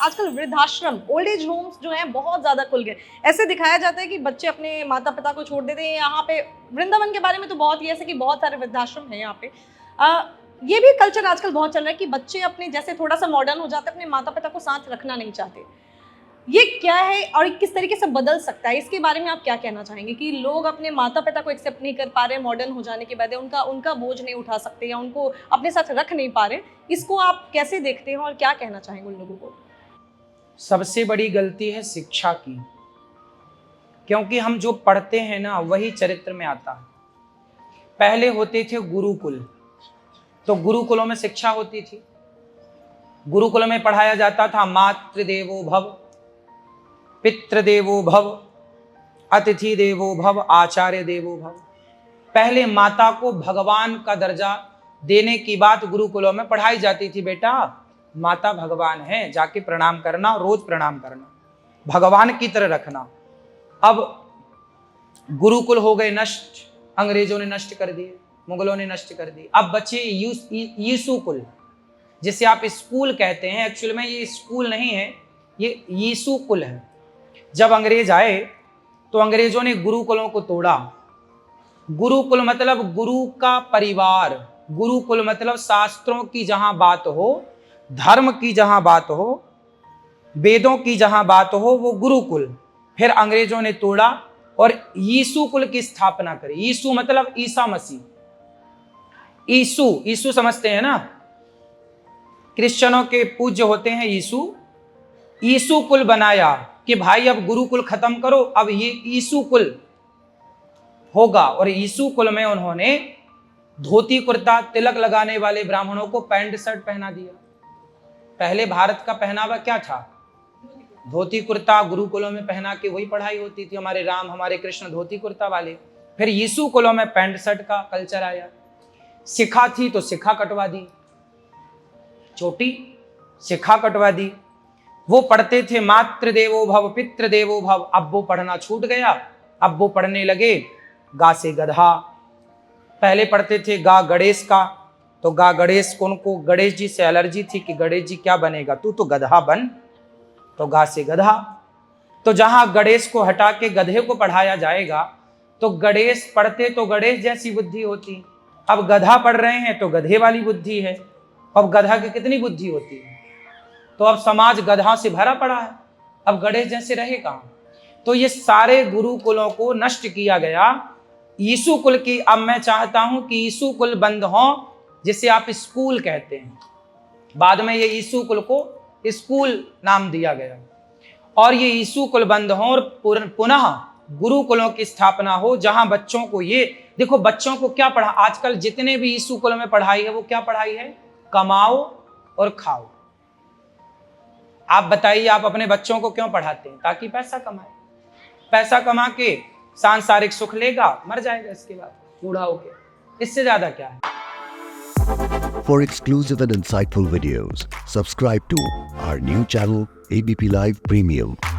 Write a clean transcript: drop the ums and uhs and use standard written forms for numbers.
आजकल वृद्धाश्रम, old age homes जो हैं बहुत ज़्यादा खुल गए। ऐसे दिखाया जाता है कि बच्चे अपने माता-पिता को छोड़ देते हैं। यहाँ पे वृंदावन के बारे में तो बहुत ही ऐसे कि बहुत सारे वृद्धाश्रम हैं यहाँ पे। ये भी कल्चर आजकल बहुत चल रहा है कि बच्चे अपने जैसे थोड़ा-सा मॉडर्न हो जाते हैं, अपने माता-पिता को साथ रखना नहीं चाहते। ये क्या है और किस तरीके से बदल सकता है? इसके बारे में आप क्या कहना चाहेंगे कि लोग अपने माता-पिता को एक्सेप्ट नहीं कर पा रहे मॉडर्न हो जाने के बाद, या उनका उनका बोझ नहीं उठा सकते या उनको अपने साथ रख नहीं पा रहे। इसको आप कैसे देखते हैं और क्या कहना चाहेंगे उन लोगों को? सबसे बड़ी गलती है शिक्षा की, क्योंकि हम जो पढ़ते हैं ना वही चरित्र में आता है। पहले होते थे गुरुकुल, तो गुरुकुलों में शिक्षा होती थी। गुरुकुल में पढ़ाया जाता था मातृदेवो भव, पितृदेवो भव, अतिथि देवो भव, आचार्य देवो भव। पहले माता को भगवान का दर्जा देने की बात गुरुकुलों में पढ़ाई जाती थी। बेटा, माता भगवान है, जाके प्रणाम करना, रोज प्रणाम करना, भगवान की तरह रखना। अब गुरुकुल हो गए नष्ट, अंग्रेजों ने नष्ट कर दिए, मुगलों ने नष्ट कर दिए। अब बचे यीशु कुल, जिसे आप स्कूल कहते हैं। एक्चुअल में ये स्कूल नहीं है, ये यीशु कुल है। जब अंग्रेज आए तो अंग्रेजों ने गुरुकुलों को तोड़ा। गुरुकुल मतलब गुरु का परिवार, गुरुकुल मतलब शास्त्रों की जहां बात हो, धर्म की जहां बात हो, वेदों की जहां बात हो, वो गुरुकुल। फिर अंग्रेजों ने तोड़ा और यीशु कुल की स्थापना करी। यीशु मतलब ईसा मसीह। यीशु, यीशु समझते हैं ना, क्रिश्चियनों के पूज्य होते हैं यीशु। यीशु कुल बनाया कि भाई अब गुरुकुल खत्म करो, अब ये यीशु कुल होगा। और यीशु कुल में उन्होंने धोती कुर्ता, तिलक लगाने वाले ब्राह्मणों को पैंट शर्ट पहना दिया। पहले भारत का पहनावा क्या था? धोती कुर्ता। गुरुकुलों में पहना के वही पढ़ाई होती थी। हमारे राम, हमारे कृष्ण धोती कुर्ता वाले। फिर यीशु कुलों में पैंट शर्ट का कल्चर आया। शिखा थी तो शिखा कटवा दी, चोटी शिखा कटवा दी। वो पढ़ते थे मातृदेवो भव, पितृदेवो भव। अब वो पढ़ना छूट गया। अब वो पढ़ने लगे गा से गधा। पहले पढ़ते थे गा गणेश का, तो गा गणेश को, उनको गणेश जी से एलर्जी थी कि गणेश जी क्या बनेगा, तू तो गधा बन, तो गा से गधा। तो जहां गणेश को हटा के गधे को पढ़ाया जाएगा, तो गणेश पढ़ते तो गणेश जैसी बुद्धि होती। अब गधा पढ़ रहे हैं तो गधे वाली बुद्धि है। अब गधा की कितनी बुद्धि होती है? तो अब समाज गधा से भरा पड़ा है, अब गणेश जैसे रहे कहाँ? तो ये सारे गुरुकुलों को नष्ट किया गया। यीशु कुल की अब मैं चाहता हूं कि यीशु कुल बंद हो, जिसे आप स्कूल कहते हैं। बाद में ये यीशु कुल को स्कूल नाम दिया गया। और ये यीशु कुल बंद हो और पुनः गुरुकुलों की स्थापना हो, जहां बच्चों को ये देखो, बच्चों को क्या पढ़ा आजकल जितने भी यीशु कुल में पढ़ाई है, वो क्या पढ़ाई है? कमाओ और खाओ। आप बताइए, आप अपने बच्चों को क्यों पढ़ाते हैं? ताकि पैसा कमाए। पैसा कमा के सांसारिक सुख लेगा, मर जाएगा इसके बाद बूढ़ा होके। इससे ज्यादा क्या है? For exclusive and insightful videos, subscribe to our new channel ABP Live Premium.